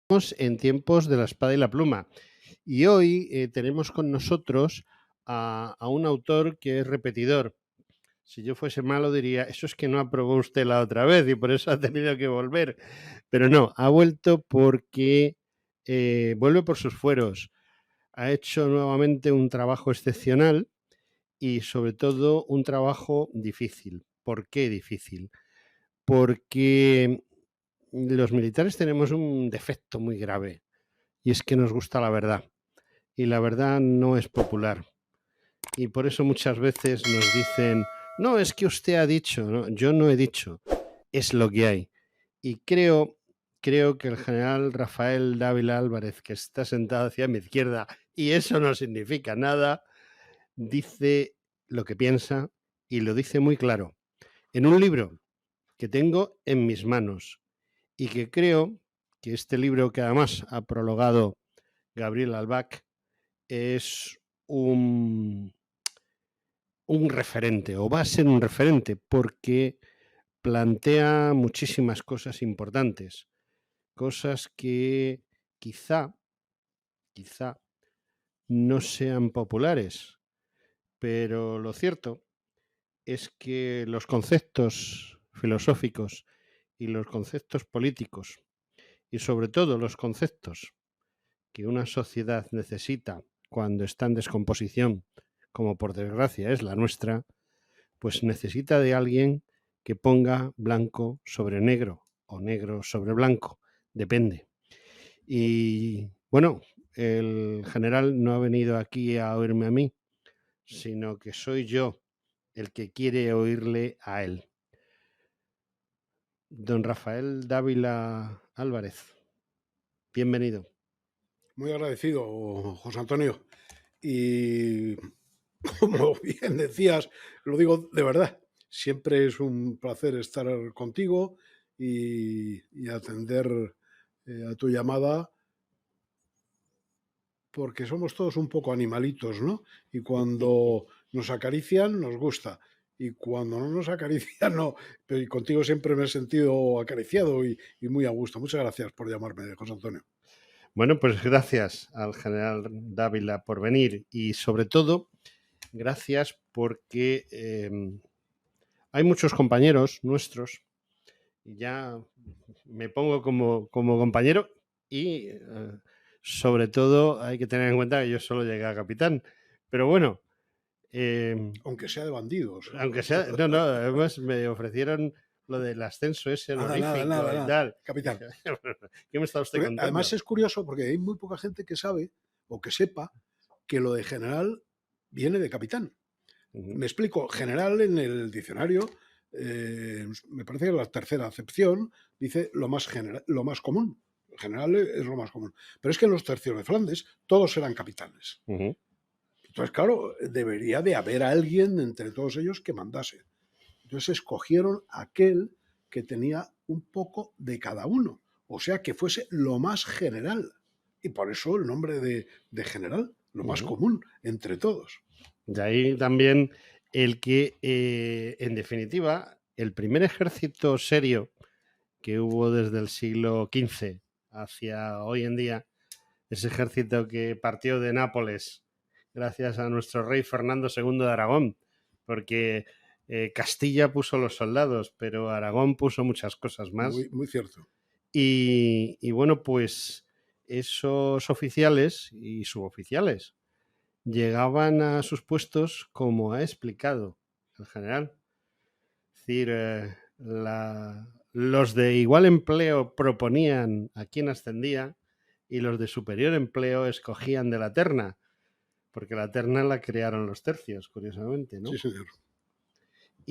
En tiempos de la espada y la pluma. Y hoy tenemos con nosotros a un autor que es repetidor. Si yo fuese malo diría, eso es que no aprobó usted la otra vez y por eso ha tenido que volver. Pero no, ha vuelto porque vuelve por sus fueros. Ha hecho nuevamente un trabajo excepcional y sobre todo un trabajo difícil. ¿Por qué difícil? Porque los militares tenemos un defecto muy grave y es que nos gusta la verdad. Y la verdad no es popular. Y por eso muchas veces nos dicen, no, es que usted ha dicho, ¿no? Yo no he dicho, es lo que hay. Y creo que el general Rafael Dávila Álvarez, que está sentado hacia mi izquierda, y eso no significa nada, dice lo que piensa y lo dice muy claro. En un libro que tengo en mis manos y que creo que este libro que además ha prologado Gabriel Albac es un referente o va a ser un referente porque plantea muchísimas cosas importantes, cosas que quizá no sean populares, pero lo cierto es que los conceptos filosóficos y los conceptos políticos y sobre todo los conceptos que una sociedad necesita cuando está en descomposición, como por desgracia es la nuestra, pues necesita de alguien que ponga blanco sobre negro o negro sobre blanco, depende. Y bueno, el general no ha venido aquí a oírme a mí, sino que soy yo el que quiere oírle a él. Don Rafael Dávila Álvarez, bienvenido. Muy agradecido, José Antonio. Y como bien decías, lo digo de verdad, siempre es un placer estar contigo y atender a tu llamada, porque somos todos un poco animalitos, ¿no? Y cuando nos acarician, nos gusta. Y cuando no nos acarician, no. Pero y contigo siempre me he sentido acariciado y muy a gusto. Muchas gracias por llamarme, José Antonio. Bueno, pues gracias al general Dávila por venir y sobre todo gracias porque hay muchos compañeros nuestros, y ya me pongo como compañero y sobre todo hay que tener en cuenta que yo solo llegué a capitán, pero bueno, Aunque sea de bandidos. aunque sea, no, además me ofrecieron lo del ascenso ese honorífico y Nada, tal. capitán. ¿Qué me está usted Porque además contando? es curioso porque hay muy poca gente que sabe o que sepa que lo de general viene de capitán. Uh-huh. Me explico, general en el diccionario, me parece que la tercera acepción dice lo más común. General es lo más común. Pero es que en los tercios de Flandes todos eran capitanes. Uh-huh. Entonces, claro, debería de haber alguien entre todos ellos que mandase. Entonces escogieron aquel que tenía un poco de cada uno, o sea, que fuese lo más general. Y por eso el nombre de general, lo más Uh-huh. común entre todos. De ahí también el que, en definitiva, el primer ejército serio que hubo desde el siglo XV hacia hoy en día, ese ejército que partió de Nápoles gracias a nuestro rey Fernando II de Aragón, porque Castilla puso los soldados, pero Aragón puso muchas cosas más. Muy, muy cierto. Y bueno, pues esos oficiales y suboficiales llegaban a sus puestos como ha explicado el general. Es decir, los de igual empleo proponían a quién ascendía y los de superior empleo escogían de la terna, porque la terna la crearon los tercios, curiosamente, ¿no? Sí, señor.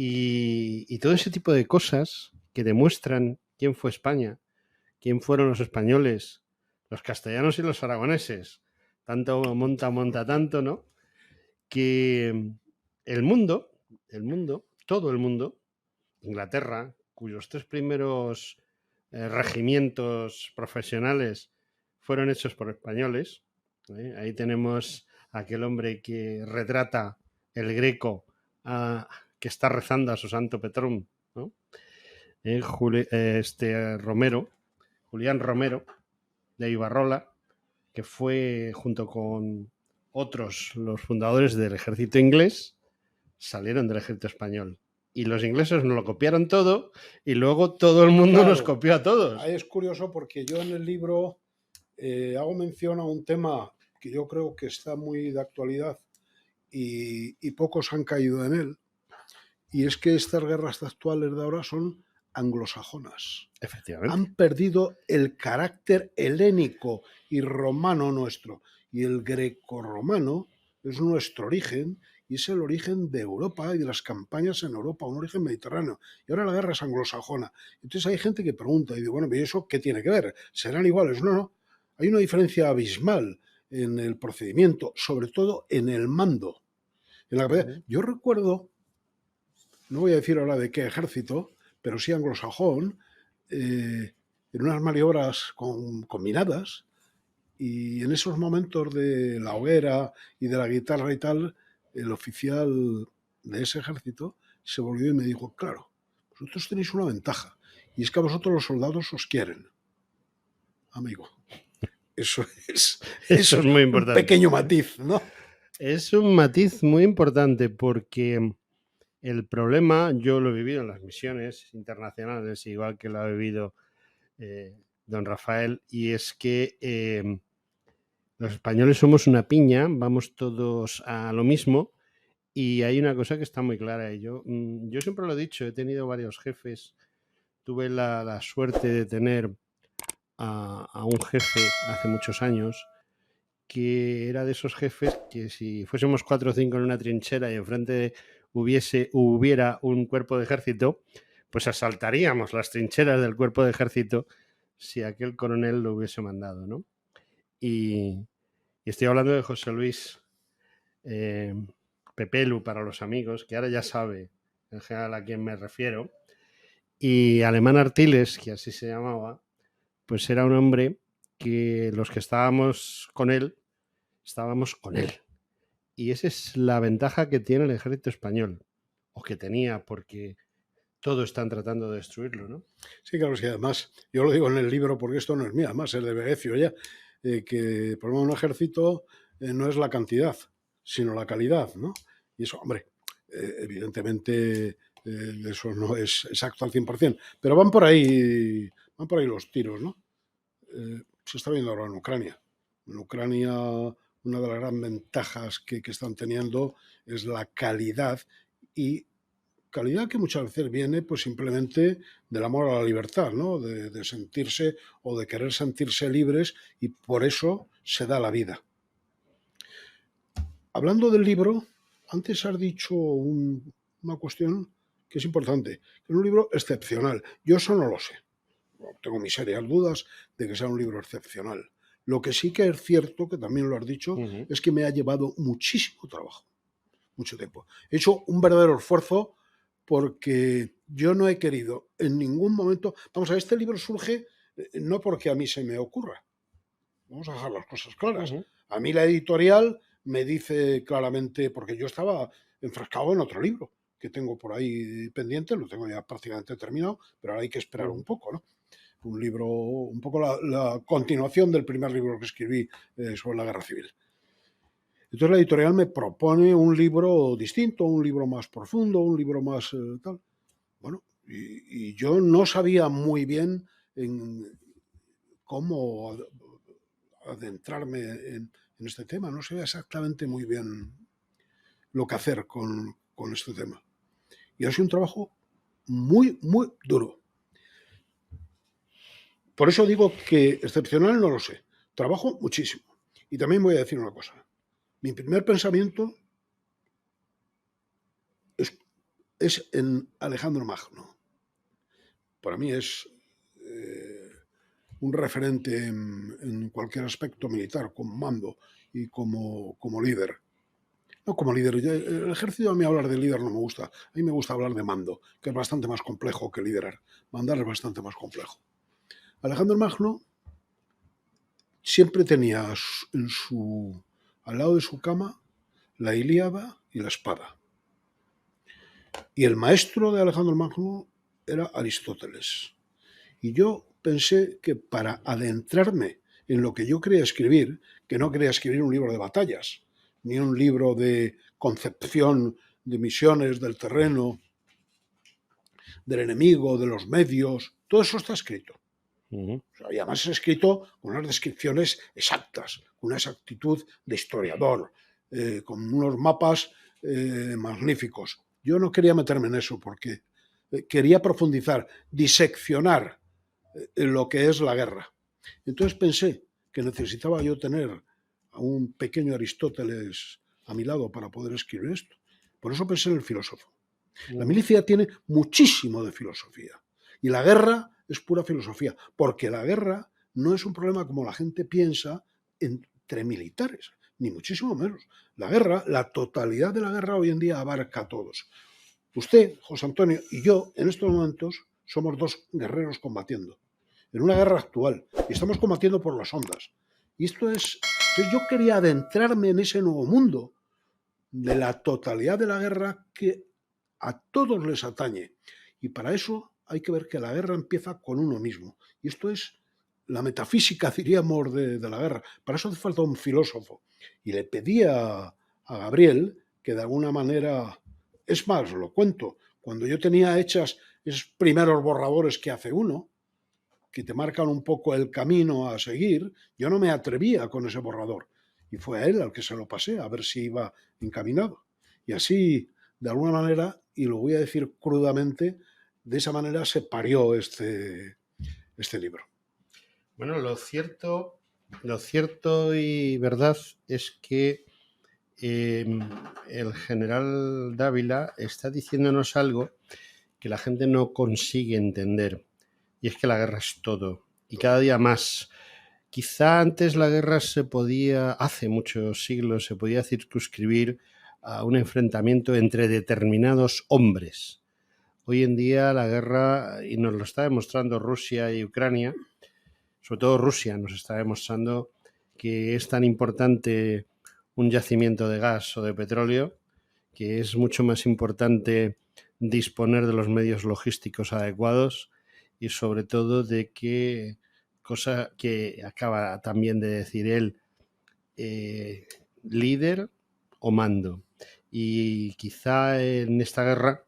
Y todo ese tipo de cosas que demuestran quién fue España, quién fueron los españoles, los castellanos y los aragoneses. Tanto monta tanto, ¿no? Que el mundo, todo el mundo, Inglaterra, cuyos tres primeros regimientos profesionales fueron hechos por españoles. Ahí tenemos a aquel hombre que retrata el Greco que está rezando a su santo Petrum, ¿no? Romero, Julián Romero, de Ibarrola, que fue junto con otros, los fundadores del ejército inglés, salieron del ejército español. Y los ingleses nos lo copiaron todo y luego todo el mundo nos Claro, copió a todos. ahí es curioso porque yo en el libro hago mención a un tema que yo creo que está muy de actualidad y pocos han caído en él, y es que estas guerras actuales de ahora son anglosajonas. Efectivamente. Han perdido el carácter helénico y romano nuestro. Y el grecorromano es nuestro origen y es el origen de Europa y de las campañas en Europa, un origen mediterráneo. Y ahora la guerra es anglosajona. Entonces hay gente que pregunta y dice, bueno, ¿y eso qué tiene que ver? ¿Serán iguales? No, no. Hay una diferencia abismal en el procedimiento, sobre todo en el mando. En la... Yo recuerdo, no voy a decir ahora de qué ejército, pero sí anglosajón, en unas maniobras combinadas, y en esos momentos de la hoguera y de la guitarra y tal, el oficial de ese ejército se volvió y me dijo, claro, vosotros tenéis una ventaja, y es que a vosotros los soldados os quieren, amigo. Eso Eso es muy un importante. pequeño matiz, ¿no? Es un matiz muy importante porque el problema, yo lo he vivido en las misiones internacionales, igual que lo ha vivido don Rafael, y es que los españoles somos una piña, vamos todos a lo mismo, y hay una cosa que está muy clara. Yo siempre lo he dicho, he tenido varios jefes, tuve la suerte de tener a un jefe hace muchos años que era de esos jefes que si fuésemos 4 o 5 en una trinchera y enfrente hubiera un cuerpo de ejército, pues asaltaríamos las trincheras del cuerpo de ejército si aquel coronel lo hubiese mandado, ¿no? Y estoy hablando de José Luis Pepelu para los amigos, que ahora ya sabe en general a quién me refiero, y Alemán Artiles, que así se llamaba, pues era un hombre que los que estábamos con él, Y esa es la ventaja que tiene el ejército español, o que tenía, porque todo están tratando de destruirlo, ¿no? Sí, claro, sí, además, yo lo digo en el libro porque esto no es mío, además es de Vegecio ya, que por un ejército no es la cantidad, sino la calidad, ¿no? Y eso, hombre, evidentemente eso no es exacto al 100%, pero van por ahí los tiros, ¿no? Se está viendo ahora en Ucrania. En Ucrania, una de las grandes ventajas que están teniendo es la calidad, y calidad que muchas veces viene pues simplemente del amor a la libertad, ¿no? De sentirse o de querer sentirse libres, y por eso se da la vida. Hablando del libro, antes has dicho una cuestión que es importante, que es un libro excepcional. Yo eso no lo sé. Tengo mis serias dudas de que sea un libro excepcional. Lo que sí que es cierto, que también lo has dicho, es que me ha llevado muchísimo trabajo, mucho tiempo. He hecho un verdadero esfuerzo porque yo no he querido en ningún momento... Vamos a ver, este libro surge no porque a mí se me ocurra. Vamos a dejar las cosas claras. A mí la editorial me dice claramente, porque yo estaba enfrascado en otro libro que tengo por ahí pendiente, lo tengo ya prácticamente terminado, pero ahora hay que esperar un poco, ¿no? Un libro, un poco la continuación del primer libro que escribí sobre la guerra civil. Entonces la editorial me propone un libro distinto, un libro más profundo, un libro más tal. Bueno, y yo no sabía muy bien en cómo adentrarme en este tema, no sabía exactamente muy bien lo que hacer con este tema. Y ha sido un trabajo muy, muy duro. Por eso digo que excepcional no lo sé. Trabajo muchísimo. Y también voy a decir una cosa. Mi primer pensamiento es en Alejandro Magno. Para mí es un referente en cualquier aspecto militar, como mando y como líder. No como líder. El ejército, a mí hablar de líder no me gusta. A mí me gusta hablar de mando, que es bastante más complejo que liderar. Mandar es bastante más complejo. Alejandro Magno siempre tenía al lado de su cama la Ilíada y la espada. Y el maestro de Alejandro Magno era Aristóteles. Y yo pensé que para adentrarme en lo que yo quería escribir, que no quería escribir un libro de batallas, ni un libro de concepción de misiones del terreno, del enemigo, de los medios. Todo eso está escrito. O sea, y además es escrito con unas descripciones exactas, con una exactitud de historiador, con unos mapas magníficos. Yo no quería meterme en eso porque quería profundizar, diseccionar lo que es la guerra. Entonces pensé que necesitaba yo tener a un pequeño Aristóteles a mi lado para poder escribir esto. Por eso pensé en el filósofo. La milicia tiene muchísimo de filosofía y la guerra es pura filosofía, porque la guerra no es un problema como la gente piensa entre militares, ni muchísimo menos. La guerra, la totalidad de la guerra hoy en día abarca a todos. Usted, José Antonio, y yo, en estos momentos, somos dos guerreros combatiendo, en una guerra actual, y estamos combatiendo por las ondas. Y esto es... Entonces yo quería adentrarme en ese nuevo mundo de la totalidad de la guerra que a todos les atañe. Y para eso hay que ver que la guerra empieza con uno mismo. Y esto es la metafísica, diríamos, de la guerra. Para eso hace falta un filósofo. Y le pedí a Gabriel que de alguna manera... Es más, lo cuento. Cuando yo tenía hechas esos primeros borradores que hace uno, que te marcan un poco el camino a seguir, yo no me atrevía con ese borrador. Y fue a él al que se lo pasé, a ver si iba encaminado. Y así, de alguna manera, y lo voy a decir crudamente, de esa manera se parió este libro. Bueno, lo cierto y verdad es que el general Dávila está diciéndonos algo que la gente no consigue entender, y es que la guerra es todo, y cada día más. Quizá antes la guerra hace muchos siglos, se podía circunscribir a un enfrentamiento entre determinados hombres. Hoy en día la guerra, y nos lo está demostrando Rusia y Ucrania, sobre todo Rusia nos está demostrando que es tan importante un yacimiento de gas o de petróleo, que es mucho más importante disponer de los medios logísticos adecuados y sobre todo de que, cosa que acaba también de decir él, líder o mando. Y quizá en esta guerra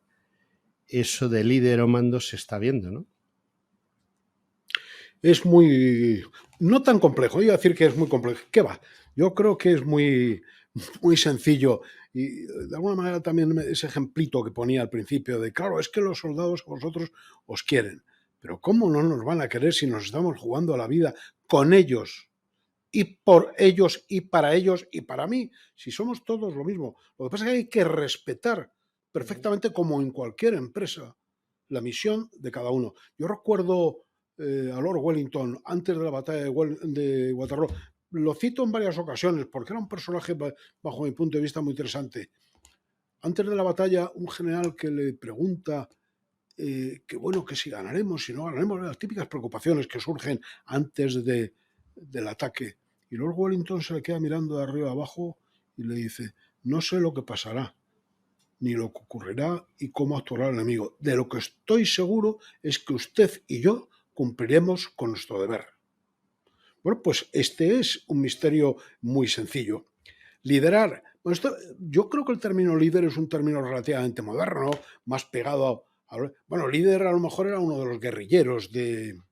eso de líder o mando se está viendo, ¿no? Es muy... no tan complejo, iba a decir que es muy complejo. ¿Qué va? Yo creo que es muy sencillo. Y de alguna manera también ese ejemplito que ponía al principio de, claro, es que los soldados a vosotros os quieren. Pero ¿cómo no nos van a querer si nos estamos jugando la vida con ellos? Y por ellos, y para ellos, y para mí. Si somos todos lo mismo. Lo que pasa es que hay que respetar perfectamente, como en cualquier empresa, la misión de cada uno. Yo recuerdo a Lord Wellington antes de la batalla de Waterloo. Lo cito en varias ocasiones porque era un personaje, bajo mi punto de vista, muy interesante. Antes de la batalla, un general que le pregunta que bueno, que si ganaremos, si no ganaremos, las típicas preocupaciones que surgen antes del ataque. Y Lord Wellington se le queda mirando de arriba abajo y le dice, no sé lo que pasará, ni lo que ocurrirá y cómo actuará el enemigo. De lo que estoy seguro es que usted y yo cumpliremos con nuestro deber. Bueno, pues este es un misterio muy sencillo. Liderar. Bueno, yo creo que el término líder es un término relativamente moderno, más pegado a... Bueno, líder a lo mejor era uno de los guerrilleros del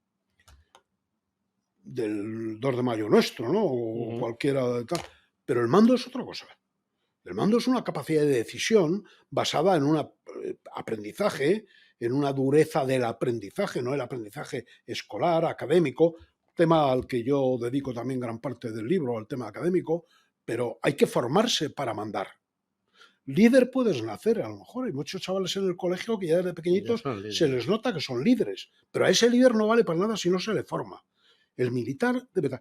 2 de mayo nuestro, ¿no? O cualquiera de tal. Pero el mando es otra cosa. El mando es una capacidad de decisión basada en un aprendizaje, en una dureza del aprendizaje, no el aprendizaje escolar, académico, tema al que yo dedico también gran parte del libro, al tema académico, pero hay que formarse para mandar. Líder puedes nacer, a lo mejor hay muchos chavales en el colegio que ya desde pequeñitos se les nota que son líderes, pero a ese líder no vale para nada si no se le forma. El militar debe...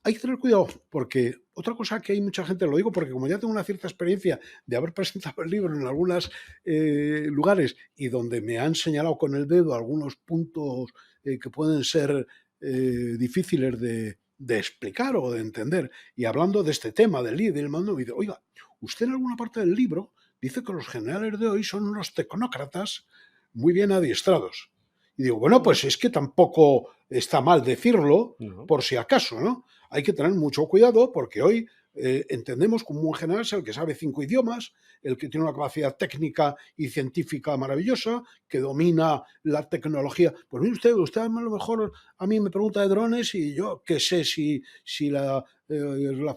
Hay que tener cuidado, porque otra cosa que hay mucha gente, lo digo porque como ya tengo una cierta experiencia de haber presentado el libro en algunos lugares y donde me han señalado con el dedo algunos puntos que pueden ser difíciles de explicar o de entender, y hablando de este tema del líder y el mando, me dice, oiga, usted en alguna parte del libro dice que los generales de hoy son unos tecnócratas muy bien adiestrados. Y digo, bueno, pues es que tampoco está mal decirlo, por si acaso, ¿no? hay que tener mucho cuidado porque hoy entendemos como un general es el que sabe 5 idiomas, el que tiene una capacidad técnica y científica maravillosa, que domina la tecnología. Pues mire usted a lo mejor a mí me pregunta de drones y yo qué sé si la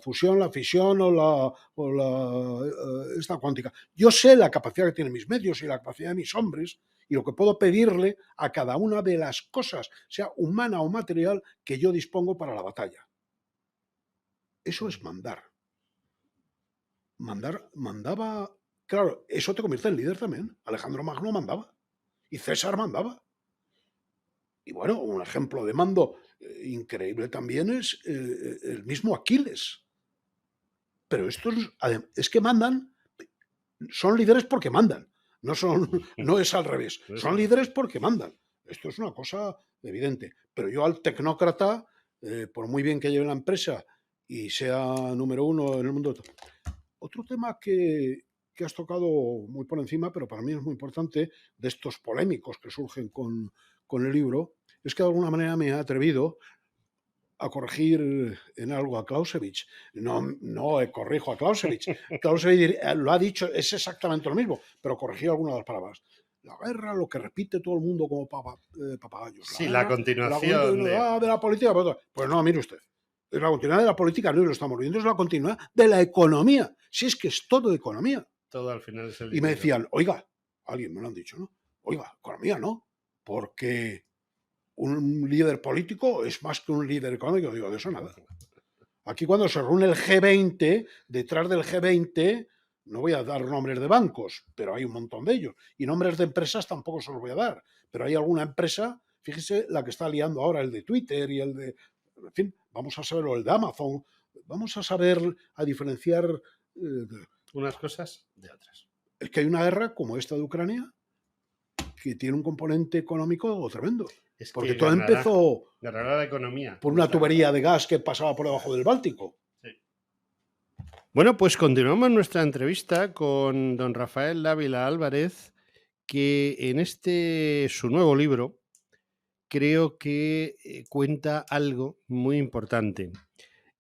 fusión, la fisión esta cuántica. Yo sé la capacidad que tienen mis medios y la capacidad de mis hombres y lo que puedo pedirle a cada una de las cosas, sea humana o material, que yo dispongo para la batalla. Eso es mandar. Mandaba, claro, eso te convierte en líder también. Alejandro Magno mandaba y César mandaba. Y bueno, un ejemplo de mando increíble también es el mismo Aquiles. Pero estos es que mandan, son líderes porque mandan. No es al revés. Son líderes porque mandan. Esto es una cosa evidente. Pero yo al tecnócrata, por muy bien que lleve la empresa y sea número uno en el mundo. Otro tema que has tocado muy por encima, pero para mí es muy importante, de estos polémicos que surgen con el libro, es que de alguna manera me he atrevido a corregir en algo a Clausewitz. No corrijo a Clausewitz. Clausewitz lo ha dicho, es exactamente lo mismo, pero corregí algunas de las palabras. La guerra, lo que repite todo el mundo como papagayos. Sí, la continuación de la política. Pues no, mire usted. Es la continuidad de la política, no lo estamos viendo, es la continuidad de la economía. Si es que es todo economía. Todo al final es el dinero. Y me decían, oiga, alguien me lo han dicho, ¿no? Oiga, economía no, porque un líder político es más que un líder económico. Digo, de eso nada. Aquí cuando se reúne el G20, detrás del G20, no voy a dar nombres de bancos, pero hay un montón de ellos. Y nombres de empresas tampoco se los voy a dar. Pero hay alguna empresa, fíjese la que está liando ahora, el de Twitter y el de... En fin, vamos a saber, o el de Amazon. Vamos a saber a diferenciar... unas cosas de otras. Es que hay una guerra como esta de Ucrania que tiene un componente económico tremendo. Es porque que todo empezó ganará la economía por una tubería de gas que pasaba por debajo del Báltico. Sí. Bueno, pues continuamos nuestra entrevista con don Rafael Dávila Álvarez, que en su nuevo libro creo que cuenta algo muy importante,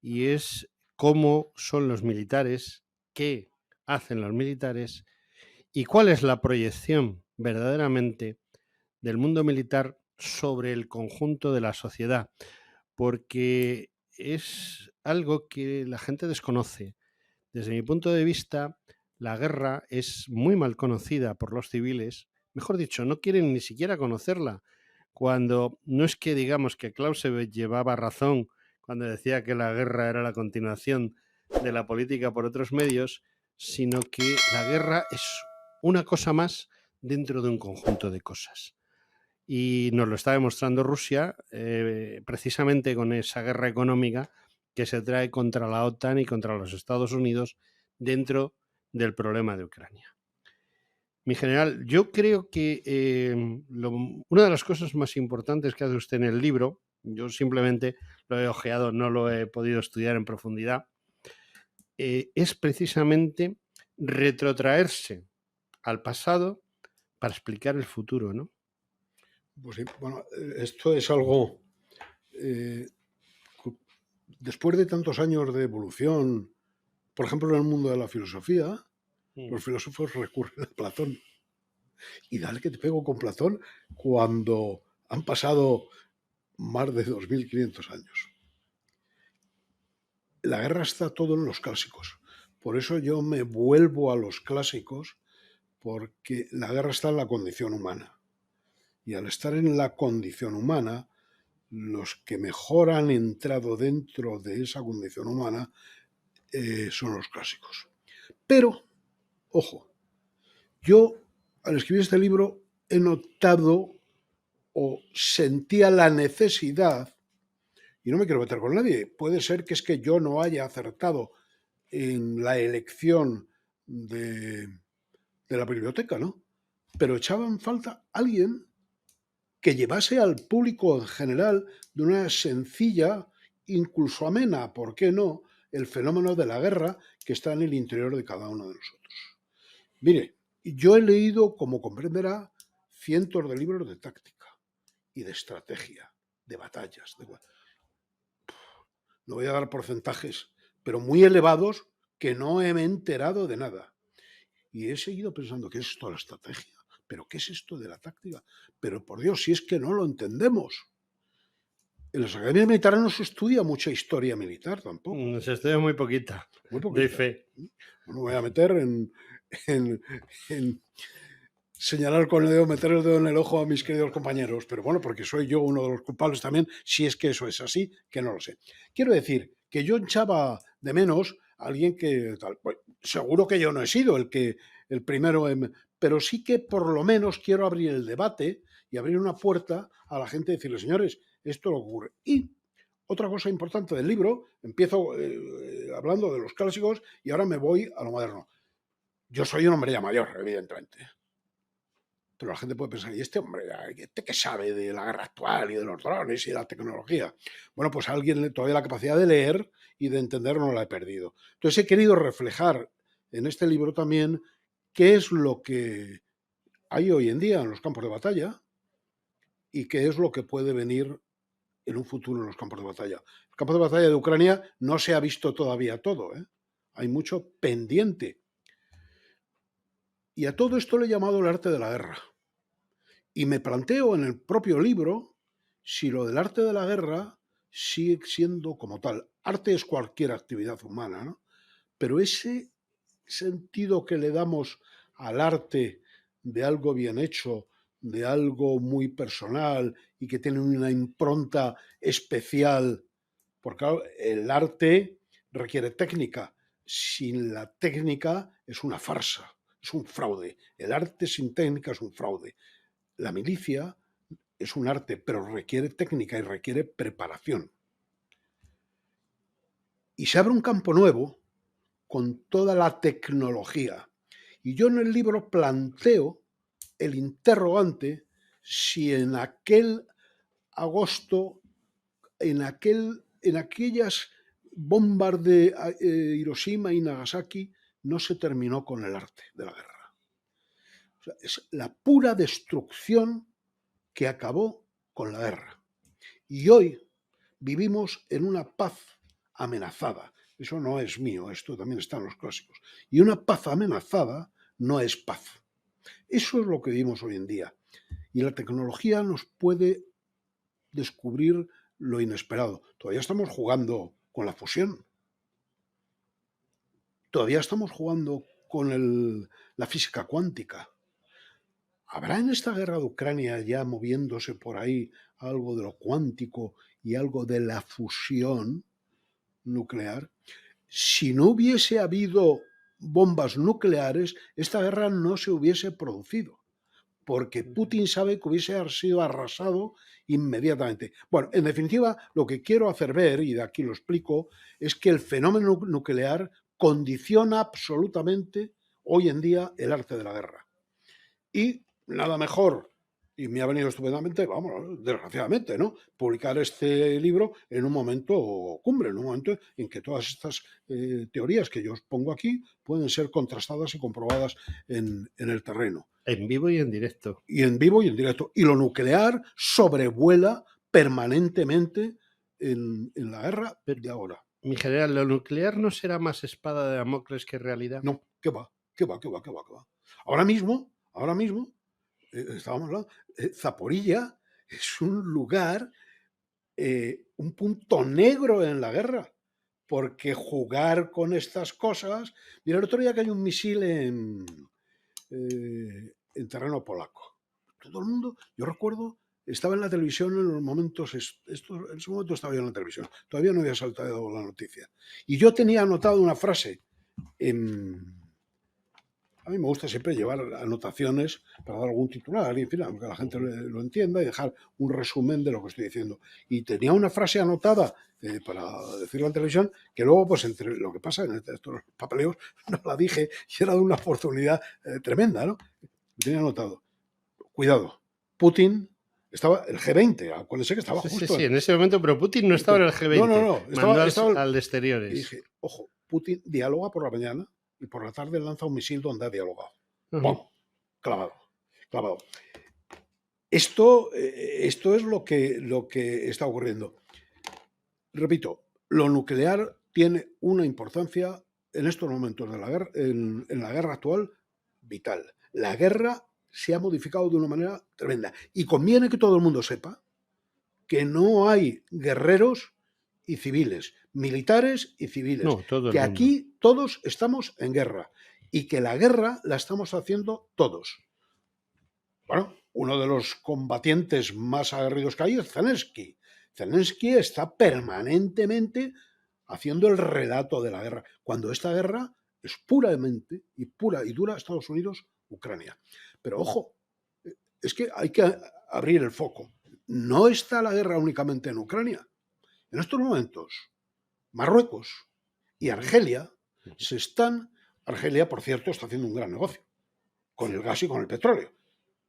y es cómo son los militares, qué hacen los militares y cuál es la proyección verdaderamente del mundo militar sobre el conjunto de la sociedad, porque es algo que la gente desconoce. Desde mi punto de vista, la guerra es muy mal conocida por los civiles, mejor dicho, no quieren ni siquiera conocerla, cuando no es que digamos que Clausewitz llevaba razón cuando decía que la guerra era la continuación de la política por otros medios, sino que la guerra es una cosa más dentro de un conjunto de cosas. Y nos lo está demostrando Rusia precisamente con esa guerra económica que se trae contra la OTAN y contra los Estados Unidos dentro del problema de Ucrania. Mi general, yo creo que una de las cosas más importantes que hace usted en el libro, yo simplemente lo he ojeado, no lo he podido estudiar en profundidad, es precisamente retrotraerse al pasado para explicar el futuro, ¿no? Pues sí, bueno, esto es algo... después de tantos años de evolución, por ejemplo, en el mundo de la filosofía, los filósofos recurren a Platón. Y dale que te pego con Platón cuando han pasado más de 2500 años. La guerra está todo en los clásicos. Por eso yo me vuelvo a los clásicos, porque la guerra está en la condición humana. Y al estar en la condición humana, los que mejor han entrado dentro de esa condición humana son los clásicos. Pero, ojo, yo al escribir este libro he notado o sentía la necesidad, y no me quiero meter con nadie, puede ser que es que yo no haya acertado en la elección de la biblioteca, ¿no? Pero echaba en falta alguien que llevase al público en general de una sencilla, incluso amena, ¿por qué no?, el fenómeno de la guerra que está en el interior de cada uno de nosotros. Mire, yo he leído, como comprenderá, cientos de libros de táctica y de estrategia, de batallas. no voy a dar porcentajes, pero muy elevados que no me he enterado de nada. Y he seguido pensando, ¿qué es esto de la estrategia? ¿Pero qué es esto de la táctica? Pero por Dios, si es que no lo entendemos. En las academias militares no se estudia mucha historia militar tampoco. Se estudia muy poquita, Muy doy poquita. fe. No me voy a meter en señalar con el dedo, meter el dedo en el ojo a mis queridos compañeros, pero bueno, porque soy yo uno de los culpables también, si es que eso es así, que no lo sé. Quiero decir que yo echaba de menos a alguien que tal. Bueno, seguro que yo no he sido el primero, pero sí que por lo menos quiero abrir el debate y abrir una puerta a la gente y decirle, señores, esto lo ocurre. Y otra cosa importante del libro, empiezo hablando de los clásicos y ahora me voy a lo moderno. Yo soy un hombre ya mayor, evidentemente. Pero la gente puede pensar, ¿y este hombre, este qué sabe de la guerra actual y de los drones y de la tecnología? Bueno, pues alguien todavía la capacidad de leer y de entender no la he perdido. Entonces he querido reflejar en este libro también qué es lo que hay hoy en día en los campos de batalla y qué es lo que puede venir en un futuro en los campos de batalla. El campo de batalla de Ucrania no se ha visto todavía todo, ¿eh? Hay mucho pendiente. Y a todo esto le he llamado el arte de la guerra. Y me planteo en el propio libro si lo del arte de la guerra sigue siendo como tal. Arte es cualquier actividad humana, ¿no? Pero ese sentido que le damos al arte de algo bien hecho, de algo muy personal y que tiene una impronta especial, porque claro, el arte requiere técnica. Sin la técnica es una farsa, es un fraude. El arte sin técnica es un fraude. La milicia es un arte, pero requiere técnica y requiere preparación. Y se abre un campo nuevo con toda la tecnología. Y yo en el libro planteo el interrogante si en aquel agosto, en aquellas bombas de Hiroshima y Nagasaki, no se terminó con el arte de la guerra. O sea, es la pura destrucción que acabó con la guerra. Y hoy vivimos en una paz amenazada. Eso no es mío, esto también está en los clásicos. Y una paz amenazada no es paz. Eso es lo que vivimos hoy en día. Y la tecnología nos puede descubrir lo inesperado. Todavía estamos jugando con la fusión. Todavía estamos jugando con la física cuántica. ¿Habrá en esta guerra de Ucrania ya moviéndose por ahí algo de lo cuántico y algo de la fusión nuclear? Si no hubiese habido bombas nucleares, esta guerra no se hubiese producido, porque Putin sabe que hubiese sido arrasado inmediatamente. Bueno, en definitiva, lo que quiero hacer ver, y de aquí lo explico, es que el fenómeno nuclear condiciona absolutamente hoy en día el arte de la guerra. Y nada mejor, y me ha venido estupendamente, vamos, desgraciadamente, ¿no? Publicar este libro en un momento cumbre, en un momento en que todas estas teorías que yo os pongo aquí pueden ser contrastadas y comprobadas en el terreno. En vivo y en directo. Y en vivo y en directo. Y lo nuclear sobrevuela permanentemente en la guerra de ahora. Mi general, ¿lo nuclear no será más espada de Damocles que realidad? No, ¿qué va? ¿Qué va? ¿Qué va? ¿Qué va? ¿Qué va? Ahora mismo, estábamos hablando, Zaporilla es un lugar, un punto negro en la guerra, porque jugar con estas cosas... Mira, el otro día que hay un misil en terreno polaco. Todo el mundo, yo recuerdo, estaba en la televisión en los momentos, en ese momento estaba yo en la televisión, todavía no había saltado la noticia. Y yo tenía anotado una frase a mí me gusta siempre llevar anotaciones para dar algún titular, y en fin, aunque la gente lo entienda y dejar un resumen de lo que estoy diciendo. Y tenía una frase anotada para decirlo en televisión, que luego, pues entre lo que pasa en estos papeleos, no la dije y era de una oportunidad tremenda, ¿no? Tenía anotado. Cuidado, Putin estaba, el G20, acuérdense que estaba justo. Sí, en ese momento, pero Putin no estaba en el G20. No, mandó al de exteriores. Y dije, ojo, Putin dialoga por la mañana y por la tarde lanza un misil donde ha dialogado. ¡Bum! Clavado. Esto es lo que está ocurriendo. Repito, lo nuclear tiene una importancia en estos momentos de la guerra, en la guerra actual, vital. La guerra se ha modificado de una manera tremenda. Y conviene que todo el mundo sepa que no hay guerreros y civiles, militares y civiles, No, todo el que mundo. aquí todos estamos en guerra y que la guerra la estamos haciendo todos. Bueno, uno de los combatientes más aguerridos que hay es Zelensky. Zelensky está permanentemente haciendo el relato de la guerra, cuando esta guerra es puramente y pura y dura Estados Unidos-Ucrania. Pero ojo, es que hay que abrir el foco. No está la guerra únicamente en Ucrania. En estos momentos, Marruecos y Argelia se están... Argelia, por cierto, está haciendo un gran negocio con el gas y con el petróleo.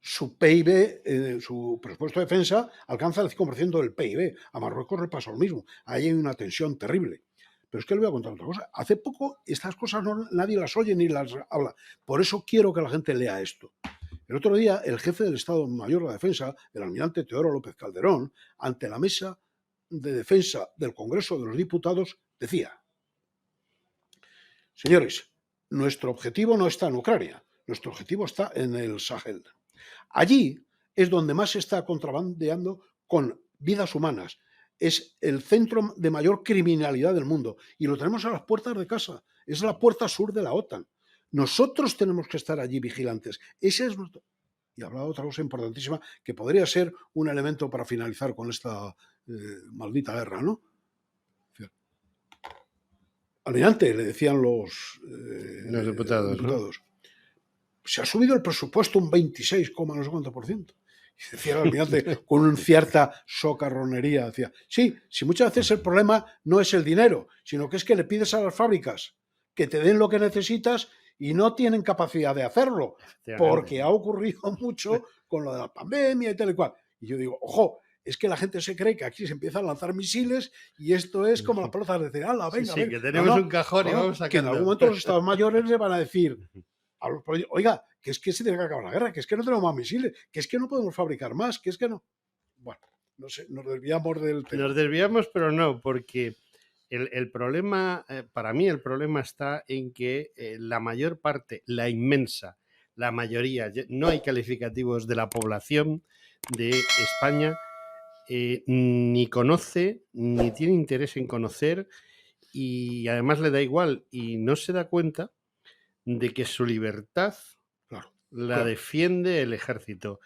Su PIB, su presupuesto de defensa, alcanza el 5% del PIB. A Marruecos le pasa lo mismo. Ahí hay una tensión terrible. Pero es que le voy a contar otra cosa. Hace poco estas cosas nadie las oye ni las habla. Por eso quiero que la gente lea esto. El otro día, el jefe del Estado Mayor de la Defensa, el almirante Teodoro López Calderón, ante la mesa de defensa del Congreso de los Diputados, decía: señores, nuestro objetivo no está en Ucrania, nuestro objetivo está en el Sahel. Allí es donde más se está contrabandeando con vidas humanas. Es el centro de mayor criminalidad del mundo y lo tenemos a las puertas de casa. Es la puerta sur de la OTAN. Nosotros tenemos que estar allí vigilantes. Ese es nuestro... Y hablaba de otra cosa importantísima que podría ser un elemento para finalizar con esta maldita guerra, ¿no? Almirante, le decían los diputados, ¿no? Se ha subido el presupuesto un 26, no sé cuánto por ciento. Y decía el almirante con una cierta socarronería, decía, sí, si muchas veces el problema no es el dinero, sino que es que le pides a las fábricas que te den lo que necesitas y no tienen capacidad de hacerlo, porque ha ocurrido mucho con lo de la pandemia y tal y cual. Y yo digo, ojo, es que la gente se cree que aquí se empiezan a lanzar misiles y esto es como las pelotas de decir, ¡hala, venga! Sí, que tenemos un cajón y vamos que en algún momento los estados mayores le van a decir, oiga, que es que se tiene que acabar la guerra, que es que no tenemos más misiles, que es que no podemos fabricar más, que es que no. Bueno, no sé, nos desviamos del tema. Nos desviamos, pero no, porque el problema, para mí el problema está en que la mayor parte, la inmensa, la mayoría, no hay calificativos de la población de España, ni conoce, ni tiene interés en conocer y además le da igual y no se da cuenta de que su libertad la defiende el ejército.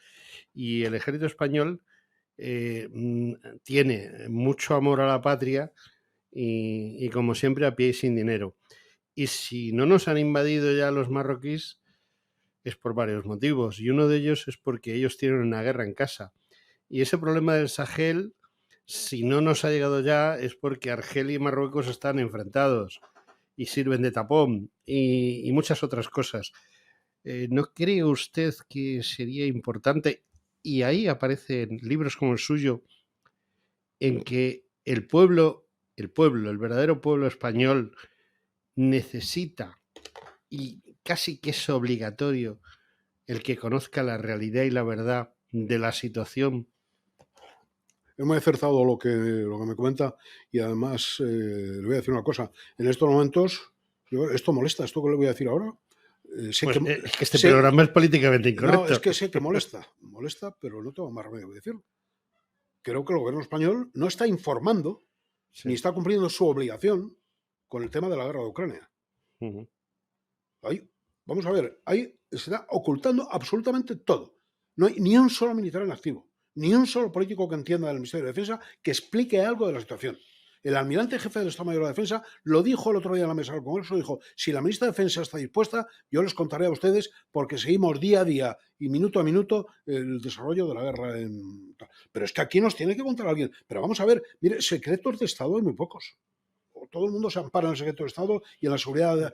Y el ejército español tiene mucho amor a la patria y como siempre a pie y sin dinero. Y si no nos han invadido ya los marroquíes es por varios motivos y uno de ellos es porque ellos tienen una guerra en casa. Y ese problema del Sahel, si no nos ha llegado ya, es porque Argelia y Marruecos están enfrentados y sirven de tapón y muchas otras cosas. ¿No cree usted que sería importante, y ahí aparecen libros como el suyo, en que el verdadero pueblo español necesita, y casi que es obligatorio, el que conozca la realidad y la verdad de la situación? Es muy acertado lo que me comenta y además le voy a decir una cosa. En estos momentos, esto molesta, esto que le voy a decir ahora. Es que este programa es políticamente incorrecto. No, es que sé que molesta, pero no tengo más remedio que decirlo. Creo que el gobierno español no está informando ni está cumpliendo su obligación con el tema de la guerra de Ucrania. Ahí, vamos a ver, ahí se está ocultando absolutamente todo. No hay ni un solo militar en activo, ni un solo político que entienda del Ministerio de Defensa que explique algo de la situación. El almirante jefe del Estado Mayor de la Defensa lo dijo el otro día en la mesa del Congreso, dijo, si la ministra de Defensa está dispuesta, yo les contaré a ustedes porque seguimos día a día y minuto a minuto el desarrollo de la guerra. Pero es que aquí nos tiene que contar alguien. Pero vamos a ver, mire, secretos de Estado hay muy pocos. Todo el mundo se ampara en el secreto de Estado y en la seguridad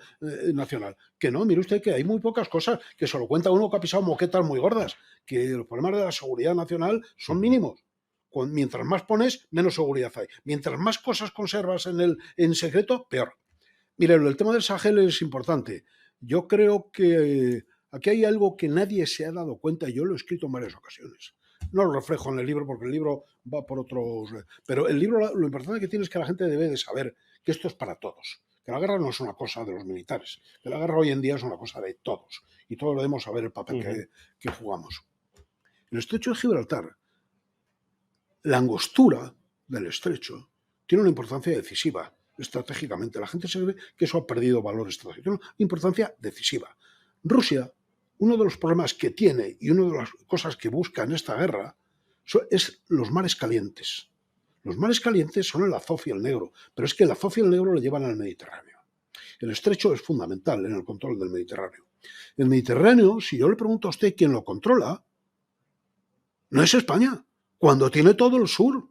nacional. Que no, mire usted que hay muy pocas cosas, que se lo cuenta uno que ha pisado moquetas muy gordas, que los problemas de la seguridad nacional son mínimos. Mientras más pones, menos seguridad hay. Mientras más cosas conservas en secreto, peor. Mire, el tema del Sahel es importante. Yo creo que aquí hay algo que nadie se ha dado cuenta, y yo lo he escrito en varias ocasiones. No lo reflejo en el libro porque el libro va por otros... Pero el libro lo importante que tiene es que la gente debe de saber que esto es para todos. Que la guerra no es una cosa de los militares. Que la guerra hoy en día es una cosa de todos. Y todos debemos saber el papel que jugamos. El estrecho de Gibraltar, la angostura del estrecho, tiene una importancia decisiva estratégicamente. La gente se ve que eso ha perdido valor estratégico. Tiene una importancia decisiva. Rusia, uno de los problemas que tiene y una de las cosas que busca en esta guerra es los mares calientes. Los mares calientes son el Azov y el Negro, pero es que el Azov y el Negro le llevan al Mediterráneo. El estrecho es fundamental en el control del Mediterráneo. El Mediterráneo, si yo le pregunto a usted quién lo controla, no es España, cuando tiene todo el sur.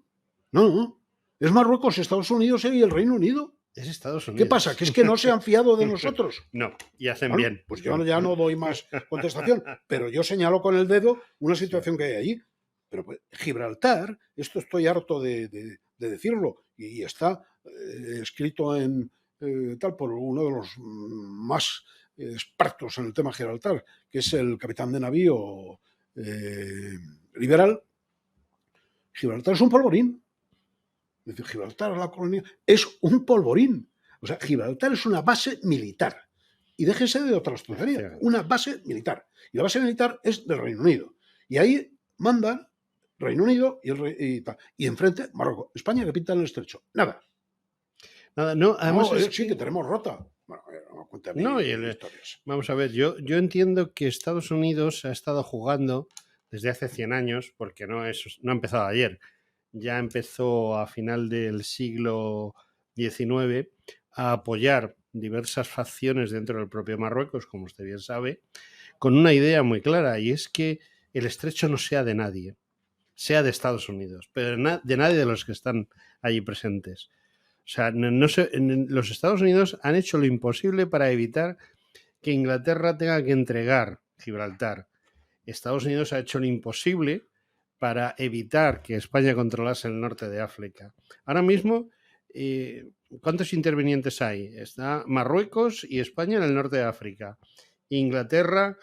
No. Es Marruecos, Estados Unidos y el Reino Unido. Es Estados Unidos. ¿Qué pasa? ¿Que es que no se han fiado de nosotros? No, y hacen bien. Pues yo ya no doy más contestación, pero yo señalo con el dedo una situación que hay allí. Pero pues, Gibraltar, esto estoy harto de decirlo, y está escrito en tal por uno de los más expertos en el tema Gibraltar, que es el capitán de navío liberal. Gibraltar es un polvorín. Es decir, Gibraltar, la colonia, es un polvorín. O sea, Gibraltar es una base militar. Y déjese de otras tonterías. Una base militar. Y la base militar es del Reino Unido. Y ahí mandan Reino Unido y enfrente Marruecos. España que pinta en el estrecho. Nada. No, además sí que tenemos rota. Bueno, no, historias. Vamos a ver, yo entiendo que Estados Unidos ha estado jugando desde hace 100 años, porque no ha empezado ayer. Ya empezó a final del siglo XIX a apoyar diversas facciones dentro del propio Marruecos, como usted bien sabe, con una idea muy clara, y es que el estrecho no sea de nadie, sea de Estados Unidos, pero de nadie de los que están allí presentes. O sea, los Estados Unidos han hecho lo imposible para evitar que Inglaterra tenga que entregar Gibraltar. Estados Unidos ha hecho lo imposible para evitar que España controlase el norte de África. Ahora mismo, ¿cuántos intervinientes hay? Está Marruecos y España en el norte de África, Inglaterra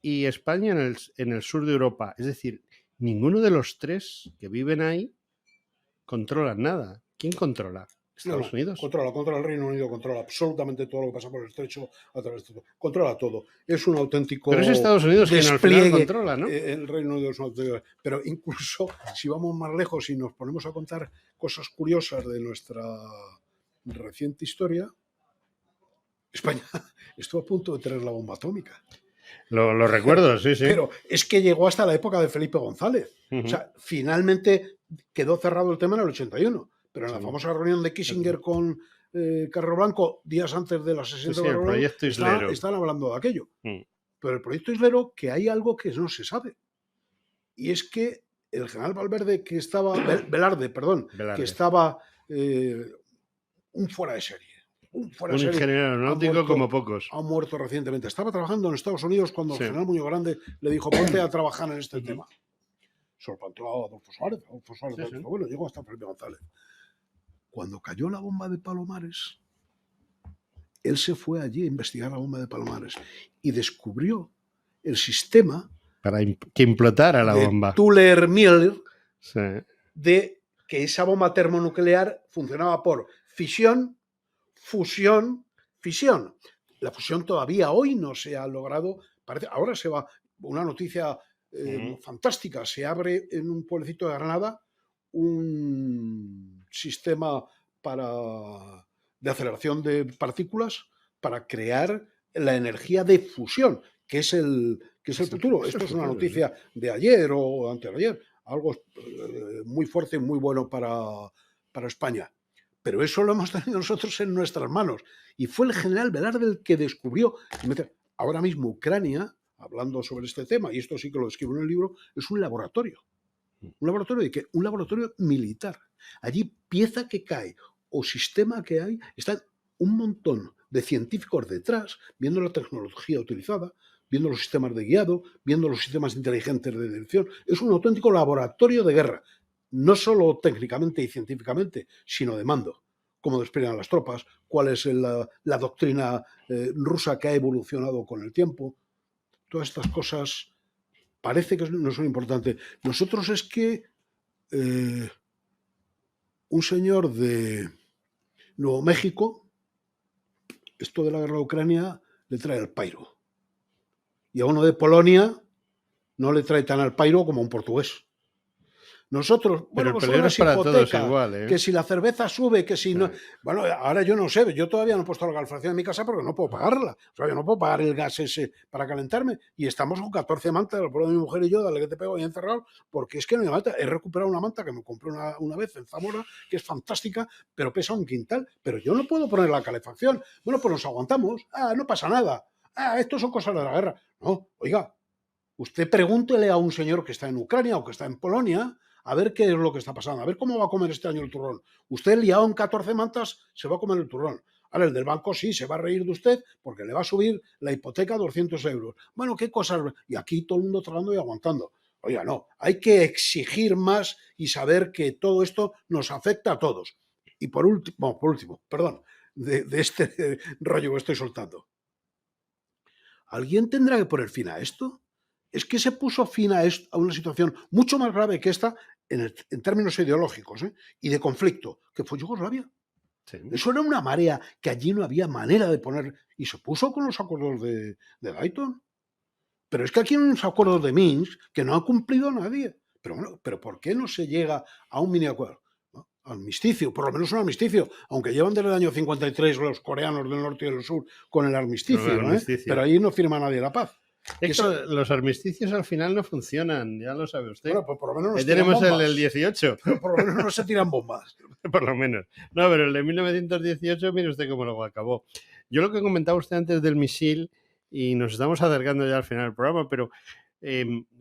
y España en el sur de Europa. Es decir, ninguno de los tres que viven ahí controla nada. ¿Quién controla? Estados Unidos. Controla el Reino Unido, controla absolutamente todo lo que pasa por el estrecho, a través de todo. Controla todo. Es un auténtico. Pero es Estados Unidos quien al final controla, ¿no? El Reino Unido es un auténtico. Pero incluso si vamos más lejos y nos ponemos a contar cosas curiosas de nuestra reciente historia, España estuvo a punto de tener la bomba atómica. Lo recuerdo, sí. Pero es que llegó hasta la época de Felipe González. O sea, finalmente quedó cerrado el tema en el 81. Pero en la famosa reunión de Kissinger con Carrero Blanco, días antes del asesinato de Carrero Blanco, están hablando de aquello. Pero el proyecto Islero, que hay algo que no se sabe. Y es que el general Velarde, que estaba que estaba un fuera de serie. Un ingeniero aeronáutico como pocos. Ha muerto recientemente. Estaba trabajando en Estados Unidos cuando el general Muñoz Grande le dijo, ponte a trabajar en este tema. Se lo planteó a Adolfo Suárez. Bueno, llegó hasta Felipe González. Cuando cayó la bomba de Palomares, él se fue allí a investigar la bomba de Palomares y descubrió el sistema para que implotara la bomba. Tuller-Miller, de que esa bomba termonuclear funcionaba por fisión, fusión, fisión. La fusión todavía hoy no se ha logrado. Ahora se va, una noticia fantástica, se abre en un pueblecito de Granada un sistema de aceleración de partículas para crear la energía de fusión, que es el futuro. Esto es una noticia de ayer o antes de ayer, algo muy fuerte y muy bueno para España. Pero eso lo hemos tenido nosotros en nuestras manos. Y fue el general Velarde el que descubrió. Ahora mismo Ucrania, hablando sobre este tema, y esto sí que lo escribo en el libro, es un laboratorio. ¿Un laboratorio de qué? Un laboratorio militar. Allí, pieza que cae o sistema que hay, están un montón de científicos detrás, viendo la tecnología utilizada, viendo los sistemas de guiado, viendo los sistemas inteligentes de dirección. Es un auténtico laboratorio de guerra. No solo técnicamente y científicamente, sino de mando. Cómo despliegan las tropas, cuál es la doctrina rusa que ha evolucionado con el tiempo. Todas estas cosas parece que no son importantes. Nosotros es que un señor de Nuevo México, esto de la guerra de Ucrania le trae al pairo. Y a uno de Polonia no le trae tan al pairo como a un portugués. Nosotros, Pero bueno, el pues son peligro las es para todos hipotecas, igual, ¿eh? que si la cerveza sube, que si no... Sí. Bueno, ahora yo no sé, yo todavía no he puesto la calefacción en mi casa porque no puedo pagarla. O sea, yo no puedo pagar el gas ese para calentarme. Y estamos con 14 mantas, lo pongo mi mujer y yo, dale que te pego ahí encerrado, porque es que no hay manta. He recuperado una manta que me compré una vez en Zamora, que es fantástica, pero pesa un quintal. Pero yo no puedo poner la calefacción. Bueno, pues nos aguantamos. Ah, no pasa nada. Ah, esto son cosas de la guerra. No, oiga, usted pregúntele a un señor que está en Ucrania o que está en Polonia a ver qué es lo que está pasando, a ver cómo va a comer este año el turrón. Usted liado en 14 mantas se va a comer el turrón. Ahora, el del banco sí, se va a reír de usted porque le va a subir la hipoteca a 200 euros. Bueno, qué cosas. Y aquí todo el mundo tragando y aguantando. Oiga, no, hay que exigir más y saber que todo esto nos afecta a todos. Y por último, perdón, de este rollo que estoy soltando. ¿Alguien tendrá que poner fin a esto? Es que se puso fin a una situación mucho más grave que esta en términos ideológicos y de conflicto, que fue Yugoslavia. Sí. Eso era una marea que allí no había manera de poner, y se puso con los acuerdos de Dayton. Pero es que aquí hay unos acuerdos de Minsk que no ha cumplido nadie. Pero bueno, ¿pero por qué no se llega a un mini acuerdo? ¿No? Armisticio, por lo menos un armisticio, aunque llevan desde el año 53 los coreanos del norte y del sur con el armisticio, pero ahí no firma nadie la paz. Es que los armisticios al final no funcionan, ya lo sabe usted. Bueno, pues por lo menos ahí tenemos el 18. Pero por lo menos no se tiran bombas. Por lo menos. No, pero el de 1918, mire usted cómo lo acabó. Yo lo que comentaba usted antes del misil, y nos estamos acercando ya al final del programa, pero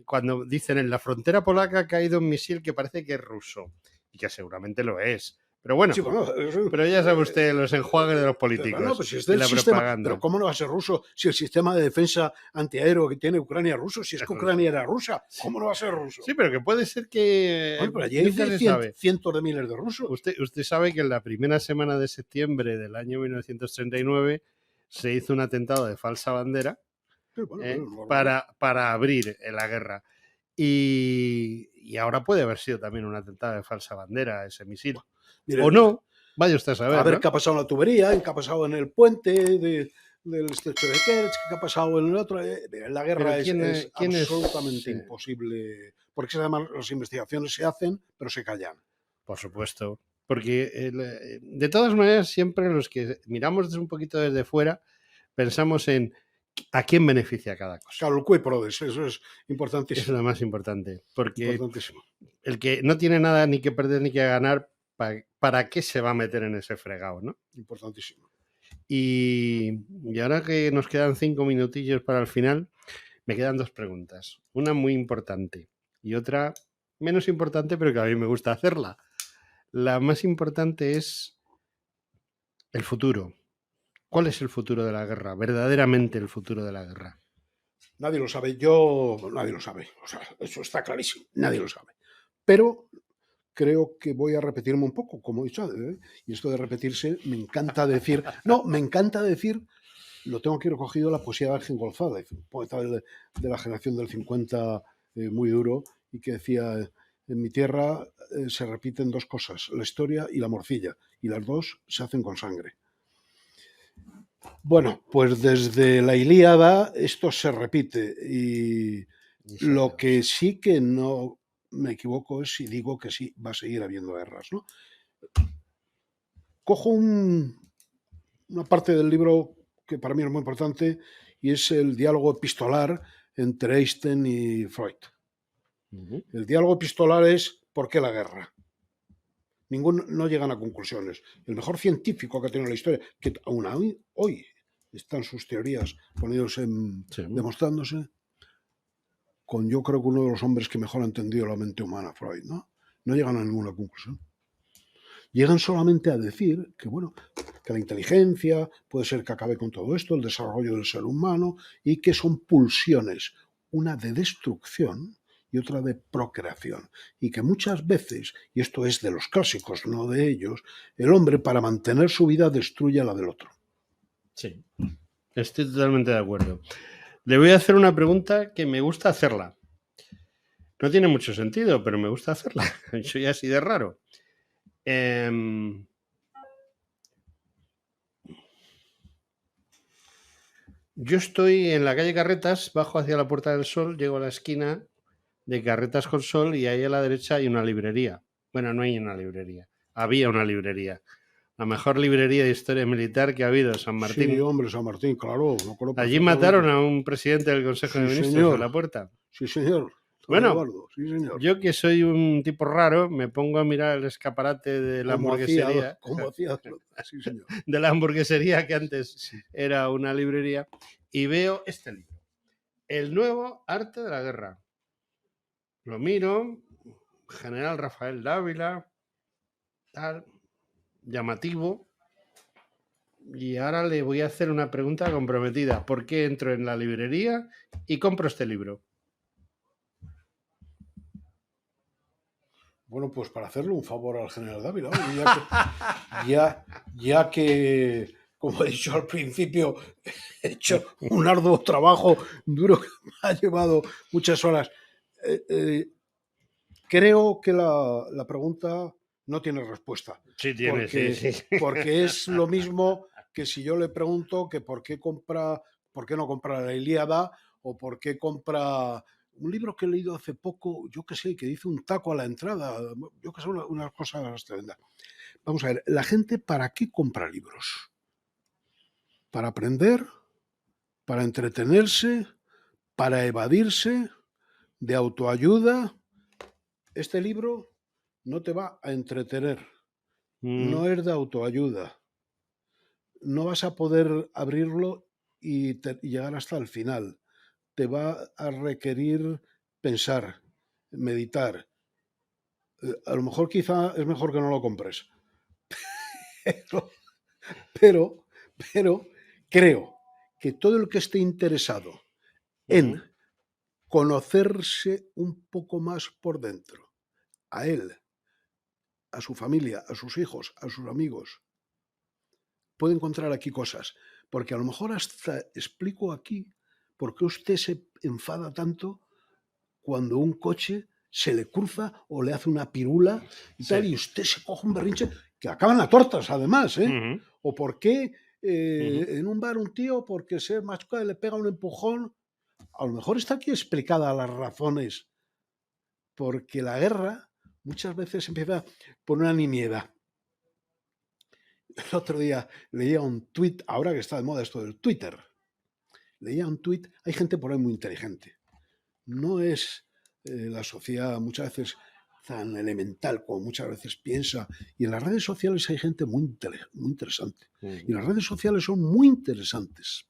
cuando dicen en la frontera polaca ha caído un misil que parece que es ruso, y que seguramente lo es. Pero bueno, sí, pero ya sabe usted los enjuagues de los políticos. No, pues si es del sistema, pero ¿cómo no va a ser ruso si el sistema de defensa antiaéreo que tiene Ucrania es ruso? Si es que Ucrania era rusa, ¿cómo no va a ser ruso? Sí, pero que puede ser que... Bueno, pero allí hay cientos de miles de rusos. Usted sabe que en la primera semana de septiembre del año 1939 se hizo un atentado de falsa bandera para abrir la guerra. Y ahora puede haber sido también un atentado de falsa bandera ese misil. Mire, o no, vaya usted a saber. A ver, ¿no? ¿Qué ha pasado en la tubería? ¿Qué ha pasado en el puente del estrecho de Kerch? ¿Qué ha pasado en el otro? La guerra es absolutamente imposible. Porque además las investigaciones se hacen, pero se callan. Por supuesto. Porque de todas maneras, siempre los que miramos un poquito desde fuera, pensamos en a quién beneficia cada cosa. Claro, el cui prodis, eso es importantísimo. Eso es lo más importante. Porque el que no tiene nada ni que perder ni que ganar, ¿para qué se va a meter en ese fregado, no? Importantísimo. Y ahora que nos quedan 5 minutillos para el final, me quedan 2 preguntas. Una muy importante y otra menos importante, pero que a mí me gusta hacerla. La más importante es el futuro. ¿Cuál es el futuro de la guerra? Verdaderamente el futuro de la guerra. Nadie lo sabe. Nadie lo sabe. O sea, eso está clarísimo. Nadie lo sabe. Pero creo que voy a repetirme un poco, como he dicho, y esto de repetirse me encanta decir, lo tengo aquí recogido, la poesía de Ángel González, un poeta de la generación del 50 muy duro, y que decía, en mi tierra se repiten 2 cosas, la historia y la morcilla, y las 2 se hacen con sangre. Bueno, pues desde la Ilíada esto se repite, y lo que sí que no me equivoco es si digo que sí va a seguir habiendo guerras, ¿no? Cojo una parte del libro que para mí es muy importante y es el diálogo epistolar entre Einstein y Freud. El diálogo epistolar es ¿por qué la guerra? No llegan a conclusiones. El mejor científico que ha tenido la historia, que aún hoy están sus teorías poniéndose demostrándose, con yo creo que uno de los hombres que mejor ha entendido la mente humana, Freud, ¿no? No llegan a ninguna conclusión. Llegan solamente a decir que, bueno, que la inteligencia puede ser que acabe con todo esto, el desarrollo del ser humano, y que son pulsiones, una de destrucción y otra de procreación. Y que muchas veces, y esto es de los clásicos, no de ellos, el hombre para mantener su vida destruye a la del otro. Sí, estoy totalmente de acuerdo. Le voy a hacer una pregunta que me gusta hacerla. No tiene mucho sentido, pero me gusta hacerla. Soy así de raro. Yo estoy en la calle Carretas, bajo hacia la Puerta del Sol, llego a la esquina de Carretas con Sol y ahí a la derecha hay una librería. Bueno, no hay una librería, había una librería. La mejor librería de historia militar que ha habido, San Martín. Sí, hombre, San Martín, claro, me acuerdo Allí perfectamente. mataron a un presidente del Consejo de Sí, Ministros en señor. la puerta. Sí, señor. Don Bueno, Eduardo, sí, señor. yo que soy un tipo raro, me pongo a mirar el escaparate de la hamburguesería. Como hacía, sí, señor. De la hamburguesería que antes Sí. era una librería y veo este libro, El nuevo arte de la guerra. Lo miro, General Rafael Dávila, tal, llamativo. Y ahora le voy a hacer una pregunta comprometida. ¿Por qué entro en la librería y compro este libro? Bueno, pues para hacerle un favor al general Dávila, ya que, como he dicho al principio, he hecho un arduo trabajo duro que me ha llevado muchas horas. Creo que la pregunta no tiene respuesta. Sí, tiene, porque, sí. porque es lo mismo que si yo le pregunto que por qué no compra la Ilíada o por qué compra un libro que he leído hace poco, yo qué sé, que dice un taco a la entrada, yo qué sé, unas cosas tremendas. Vamos a ver, la gente ¿para qué compra libros? ¿Para aprender? ¿Para entretenerse? ¿Para evadirse? ¿De autoayuda? Este libro no te va a entretener, no es de autoayuda. No vas a poder abrirlo y llegar hasta el final. Te va a requerir pensar, meditar. A lo mejor quizá es mejor que no lo compres. Pero, pero, pero creo que todo el que esté interesado en conocerse un poco más por dentro, a él, a su familia, a sus hijos, a sus amigos, puede encontrar aquí cosas. Porque a lo mejor hasta explico aquí por qué usted se enfada tanto cuando un coche se le cruza o le hace una pirula y tal, y usted se coge un berrinche que acaban a tortas, además, ¿eh? O por qué en un bar un tío, porque se machuca y le pega un empujón. A lo mejor está aquí explicada las razones, porque la guerra muchas veces empieza por una nimiedad. El otro día leía un tuit, ahora que está de moda esto del Twitter, leía un tuit, hay gente por ahí muy inteligente. No es la sociedad muchas veces tan elemental como muchas veces piensa. Y en las redes sociales hay gente muy interesante. Y las redes sociales son muy interesantes.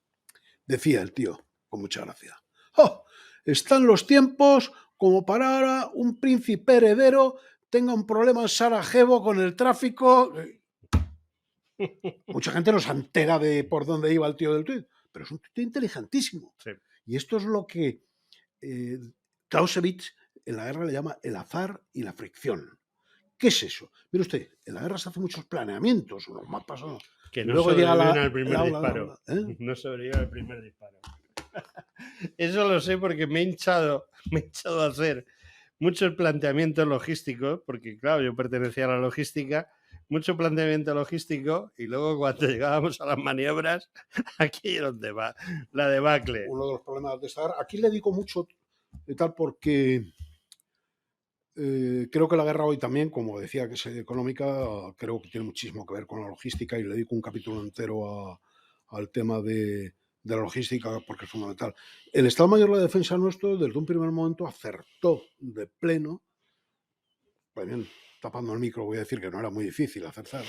Decía el tío, con mucha gracia. ¡Oh! Están los tiempos como para ahora un príncipe heredero tenga un problema en Sarajevo con el tráfico. Mucha gente no se entera de por dónde iba el tío del tuit, pero es un tuit inteligentísimo. Sí. Y esto es lo que Clausewitz en la guerra le llama el azar y la fricción. ¿Qué es eso? Mire usted, en la guerra se hacen muchos planeamientos, unos mapas, ¿no? Que Y no luego llega sobreviven al primer disparo. ¿eh? No sobreviven al primer disparo. Eso lo sé porque me he hinchado a hacer muchos planteamientos logísticos, porque claro, yo pertenecía a la logística, mucho planteamiento logístico, y luego cuando llegábamos a las maniobras, aquí era donde va la debacle. Uno de los problemas de esta guerra. Aquí le digo mucho de tal porque creo que la guerra hoy también, como decía que es económica, creo que tiene muchísimo que ver con la logística y le dedico un capítulo entero al tema de la logística porque es fundamental. El Estado Mayor de la Defensa nuestro desde un primer momento acertó de pleno, también tapando el micro voy a decir que no era muy difícil acertar,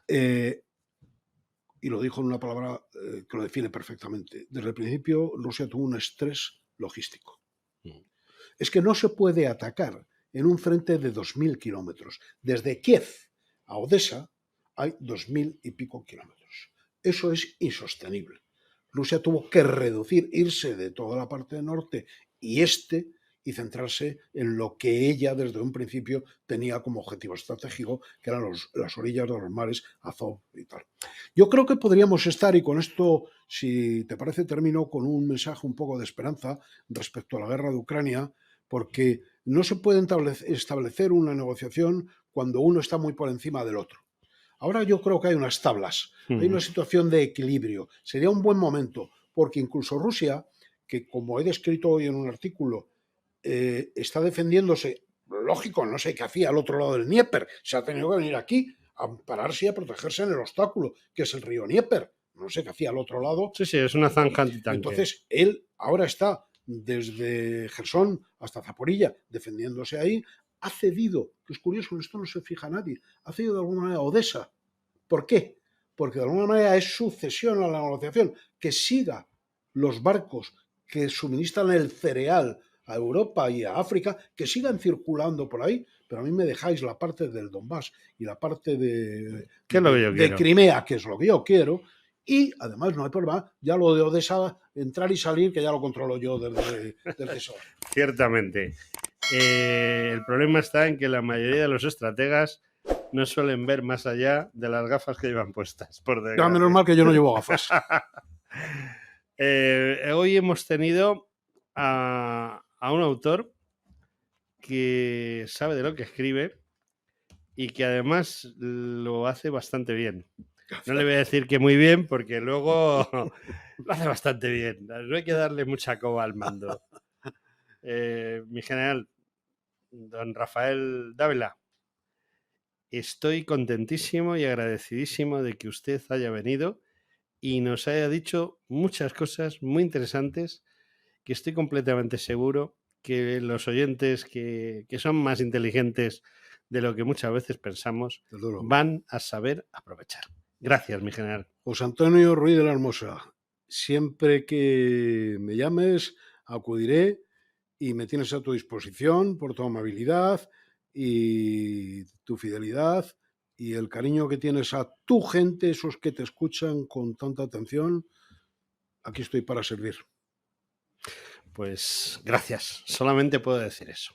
y lo dijo en una palabra que lo define perfectamente. Desde el principio Rusia tuvo un estrés logístico. Es que no se puede atacar en un frente de 2.000 kilómetros. Desde Kiev a Odessa hay 2.000 y pico kilómetros. Eso es insostenible. Rusia tuvo que reducir, irse de toda la parte norte y este y centrarse en lo que ella desde un principio tenía como objetivo estratégico, que eran las orillas de los mares Azov y tal. Yo creo que podríamos estar, y con esto, si te parece, termino con un mensaje un poco de esperanza respecto a la guerra de Ucrania, porque no se puede establecer una negociación cuando uno está muy por encima del otro. Ahora yo creo que hay unas tablas, hay una situación de equilibrio. Sería un buen momento, porque incluso Rusia, que como he descrito hoy en un artículo, está defendiéndose, lógico, no sé qué hacía al otro lado del Dnieper, se ha tenido que venir aquí a ampararse y a protegerse en el obstáculo, que es el río Dnieper. No sé qué hacía al otro lado. Sí, es una zanja antitanque. Entonces, él ahora está desde Jersón hasta Zaporilla defendiéndose ahí, ha cedido, que es curioso, en esto no se fija nadie, ha cedido de alguna manera a Odessa. ¿Por qué? Porque de alguna manera es sucesión a la negociación, que siga los barcos que suministran el cereal a Europa y a África, que sigan circulando por ahí, pero a mí me dejáis la parte del Donbass y la parte de Crimea, que es lo que yo quiero, y además no hay problema, ya lo de Odessa, entrar y salir, que ya lo controlo yo desde Tesoro. Ciertamente. El problema está en que la mayoría de los estrategas no suelen ver más allá de las gafas que llevan puestas. Por ya, menos mal que yo no llevo gafas. Hoy hemos tenido a un autor que sabe de lo que escribe y que además lo hace bastante bien. No le voy a decir que muy bien, porque luego lo hace bastante bien. No hay que darle mucha coba al mando. Mi general, don Rafael Dávila, estoy contentísimo y agradecidísimo de que usted haya venido y nos haya dicho muchas cosas muy interesantes que estoy completamente seguro que los oyentes que son más inteligentes de lo que muchas veces pensamos van a saber aprovechar. Gracias, mi general. José Antonio Ruiz de la Hermosa, siempre que me llames acudiré y me tienes a tu disposición por tu amabilidad y tu fidelidad y el cariño que tienes a tu gente, esos que te escuchan con tanta atención. Aquí estoy para servir. Pues gracias, solamente puedo decir eso.